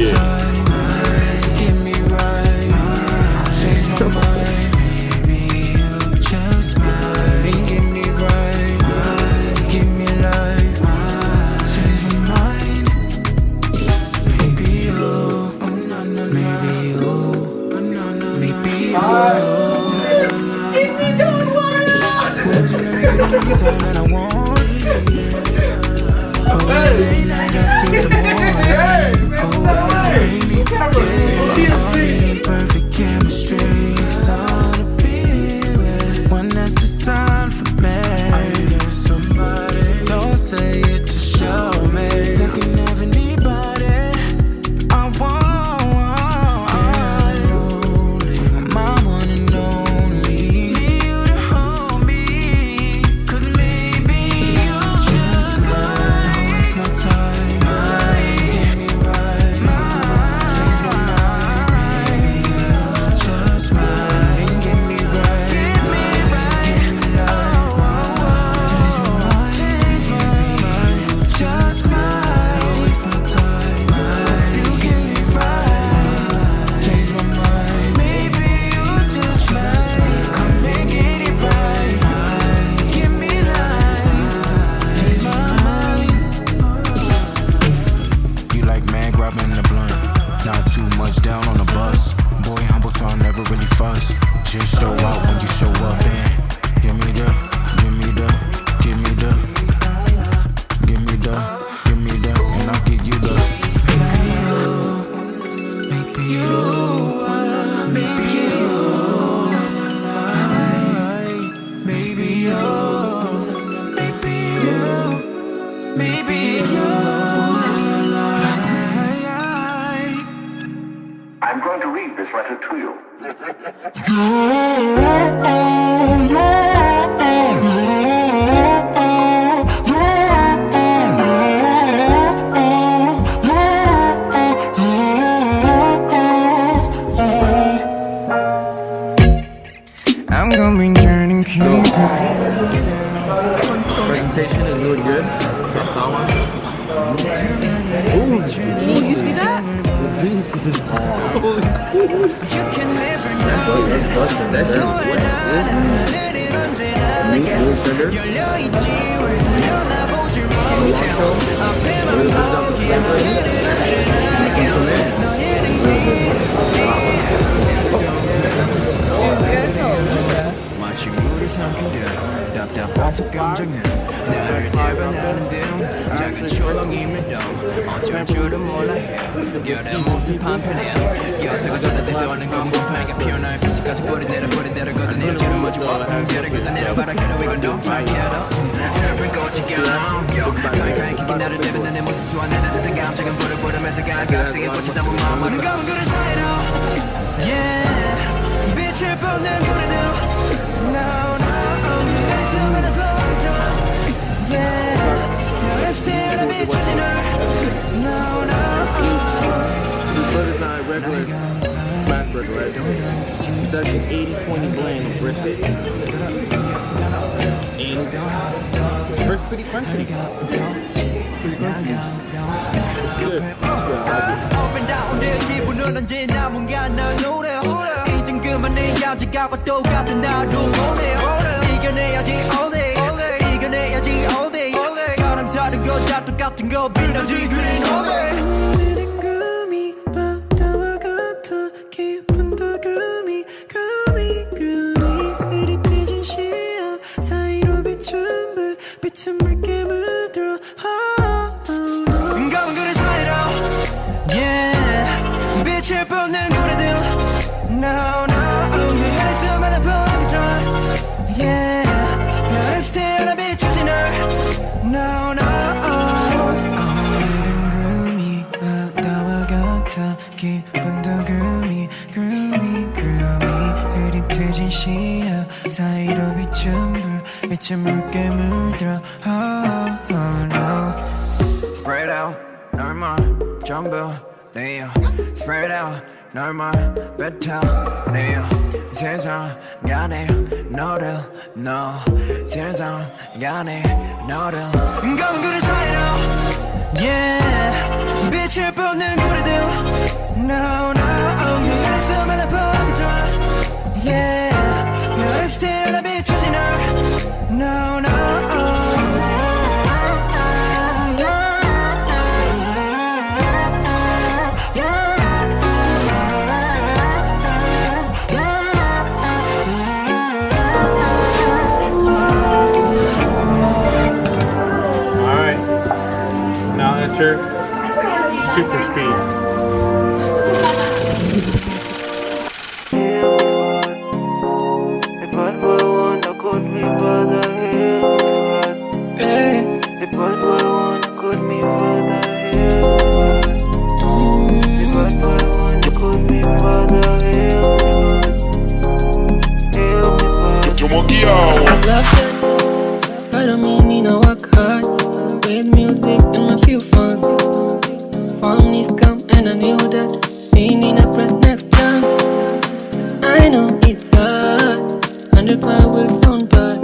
shit. Get me right, change my mind. Maybe you just might get me right, give me life, change my mind. Maybe you, oh no no, maybe you, oh no no, maybe you. Would you let me get every time that I want? Oh, late night up to the morning. Oh, baby, yeah, perfect chemistry. It's on the period. One that's the sign for me. I need somebody. Don't say it to show me. Taking every anybody I want. My one and only. Need you to hold me. 'Cause maybe you just might waste my time. Get me right, change my mind. Maybe you just might get me right, get me life, change my mind. Maybe you just might waste my time. You get me right, change my mind. Maybe you just might come and get it right, give me life, change my mind. You like man grabbing the blunt, not too much down on the bus. Boy, humble tongue, never really fuss. Just show out when you show up and give me the, give me the, give me the, give me the, give me the, and I'll give you the. Maybe you, maybe you, maybe you, maybe you, maybe you, maybe you. I'm going to read this letter to you. I'm gonna be turning king. Presentation is doing good. Sawa. Ooh, you see that? 마치 물을 삼킨 듯 답답한 속감정은 나를 대변하는 듯 작은 초롱임에도 어쩔 줄은 몰라 해 별의 모습 한편에 여성은 전화대서하는 검은팔게 피어날 곳까지 뿌리내려 걷어내려 마주와 별을 걷어내려 바라게로 이건 너 잘게로 슬픈 꽃이 겨눠 가까이 기긴 나를 대변해 내 모습 소환해 듯한 감정은 부르면서 각각색의 꽃이 담은 마음만은 검은 그릇 사이로 yeah 빛을 뻗는 고리들 No, no, 그날의 수많은 버리로 Yeah, 별의 스틸에 비추지 널 No, no This letter's not regular flat bread, right? It's actually 80-20 blend of brisket. 80. It's pretty crunchy. Pretty crunchy. Good. Up and down 내 기분은 언제나 뭔가 날 노래 이젠 그만해야지 가고 똑같은 나도 보내 이겨내야지 all day 이겨내야지 all day 사람 사는 거 다 똑같은 거 빛나지 green all day 오늘은 꿈이 바다와 같아 깊은 더 꿈이 흐릿해진 시야 사이로 비춘 불 빛은 붉게 물들어 검은 그릇 사이로 Yeah 빛을 뻗는 고래들 No, no 그날의 수많은 버리들 Yeah 별의 스틸에 비추지 널 No, no 오늘은 구름이 바다와 같아 깊은 더 구름이 흐릿해진 시야 사이로 비춘 불 빛은 붉게 물들어 Oh, no Spread out normal 전부 내요 Spread out normal 뱉어 내요 세상 간에 너를 너 세상 간에 너를 검은 그릇 사이로 Yeah 빛을 뻗는 고리들 No no 그래 수많은 포기들 Yeah 별을 스틸러 비추지 널 No no Alright. Now enter super speed. I don't mean to work hard with music and my few funds. Families come and I knew that meaning I press next time. I know it's hard, 100 pound will sound bad.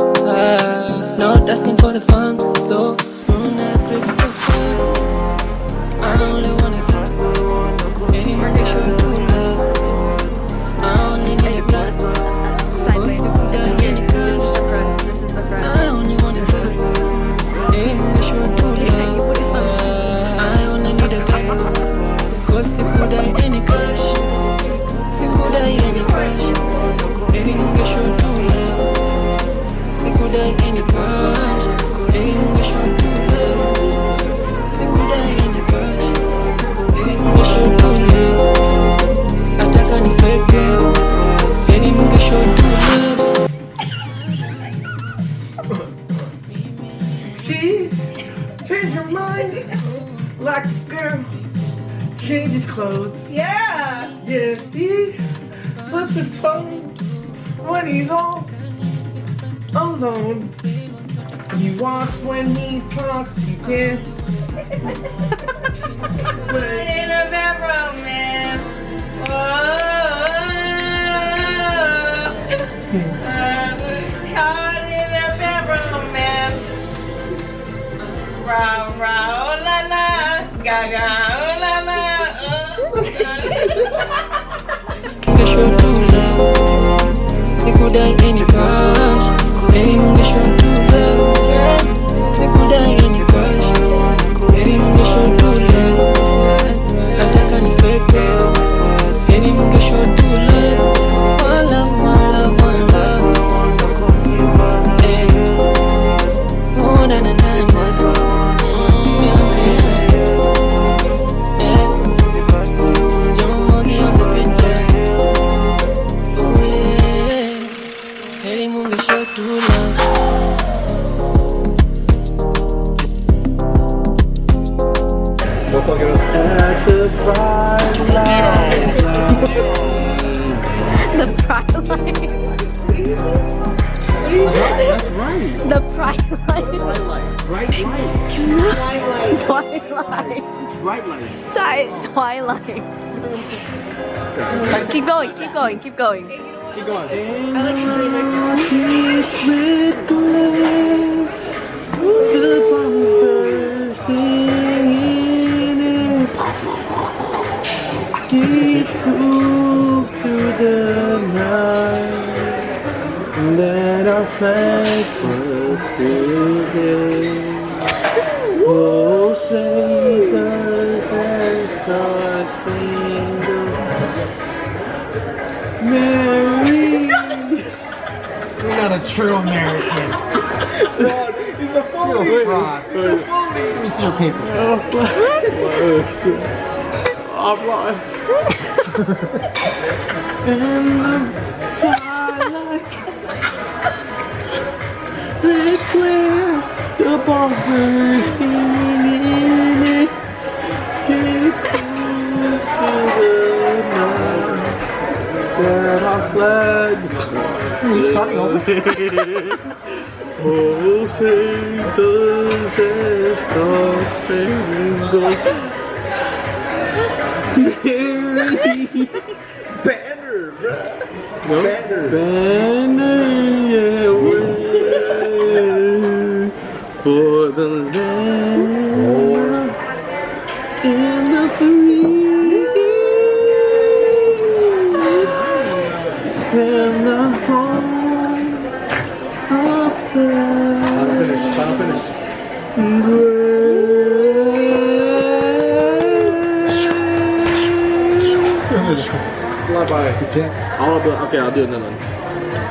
Not asking for the fun, so don't act like so fun. I only wanna get any man they should do love. I only need a blood, cause you could die any cash. I only wanna get any man they should do love. I only need a blood, cause you could die any cash. You could die any cash. Any man they should do love. You could die any cash. Any man they should do love. You could die any cash. Any man they should do love. Ataka ni fake love. Any man they should do love. She changed her mind. Like a girl changes clothes. Yeah. Yeah, he flips his phone when he's all alone. He walks when he talks, he can't. In a bedroom, man. Caught in a bedroom, man. Rah, rah, oh la la. Gaga, oh la la. They should do love. They could die any cash. Any man they should do love. They could die any cash. Any man they should do love. Ataka ni fake love. Any man they should do love. One love, one love, one love. Hey. Oh na na na na. Yeah, I'm crazy. Yeah. John Moggy on the picture. Oh yeah. Any man they should do love. We'll talk about At the twilight. The pride line. That's right. The pride line. Bright light. Twilight. Bright light. Twilight. Keep going, keep going, keep going. Keep going. The bombs bursting in it. Keep proof to the night that our flag was still there. Oh, say does that star-spangled Mary. You're not a true American. He's a phony. You're a fraud. Let me see your paper. I'm lost. In the twilight, red glare, the bombs bursting in it. Get close to the night that our flag You're starting over. Oh, say does that star-spangled Banner, bro. No? Banner, yeah, we're for the land Final finish. Fly by. I'll do another one.